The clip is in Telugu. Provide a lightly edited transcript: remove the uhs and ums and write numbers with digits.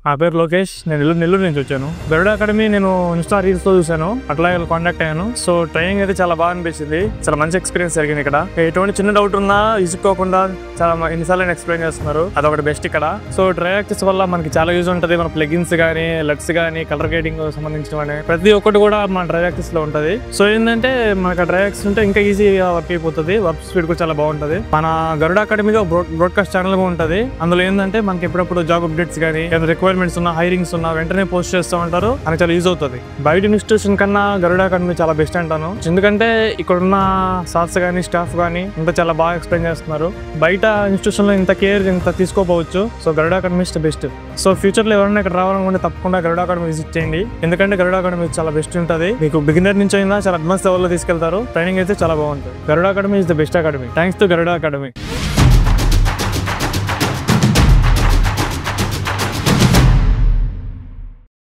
నా పేరు లోకేష్. నేను నెల్లూరు నుంచి వచ్చాను. గరుడ అకాడమీ నేను ఇన్స్టా రీల్స్ తో చూసాను, అట్లాగే కాంటాక్ట్ అయ్యాను. సో ట్రైనింగ్ అయితే చాలా బాగా అనిపించింది. చాలా మంచి ఎక్స్పీరియన్స్ జరిగింది ఇక్కడ. ఎటువంటి చిన్న డౌట్ ఉన్నా ఇసుకోకుండా చాలా ఎన్నిసార్లు ఎక్స్ప్లెయిన్ చేస్తున్నారు, అదొకటి బెస్ట్ ఇక్కడ. సో ట్రైయాక్టిస్ వల్ల మనకి చాలా యూజ్ ఉంటుంది. మన ప్లగిన్స్ కానీ, లెట్స్ కానీ, కలర్ గ్రేడింగ్ సంబంధించిన ప్రతి ఒక్కటి కూడా మన ట్రైయాక్టిస్ లో ఉంటుంది. సో ఏంటంటే మనకి ట్రైయాక్టిస్ ఉంటే ఇంకా ఈజీగా వర్క్ అయిపోతుంది. వర్క్ స్పీడ్ కూడా చాలా బాగుంటుంది. మన గరుడ అకాడమీలో బ్రాడ్కాస్ట్ ఛానల్ కూడా ఉంటుంది. అందులో ఏంటంటే మనకి ఎప్పుడప్పుడు జాబ్ అప్డేట్స్ కానీ, రిక్వైర్మెంట్స్ ఉన్నా, హైరింగ్స్ ఉన్నా వెంటనే పోస్ట్ చేస్తూ ఉంటారు. అని చాలా యూజ్ అవుతుంది. బయట ఇన్స్టిట్యూషన్ కన్నా గరుడ అకాడమీ చాలా బెస్ట్ అంటాను. ఎందుకంటే ఇక్కడ ఉన్న సార్స్ కానీ, స్టాఫ్ కానీ ఇంత చాలా బాగా ఎక్స్ప్లెయిన్ చేస్తున్నారు. బయట ఇన్స్టిట్యూషన్ లో ఇంత కేర్ ఇంత తీసుకోపోవచ్చు. So Garuda academy is best. So future లో ఎవరైనా ఇక్కడ రావాలనుకుంటే తప్పకుండా గరుడ అకాడమీ విజిట్ చేయండి. ఎందుకంటే గరుడ అకాడమీ చాలా బెస్ట్ ఉంటుంది. మీకు బిగినర్ నుంచి అయినా చాలా అడ్వాన్స్ లెవెల్ లో తీసుకెళ్తారు. ట్రైనింగ్ అయితే చాలా బాగుంటుంది. Garuda academy is the best academy. Thanks to Garuda academy.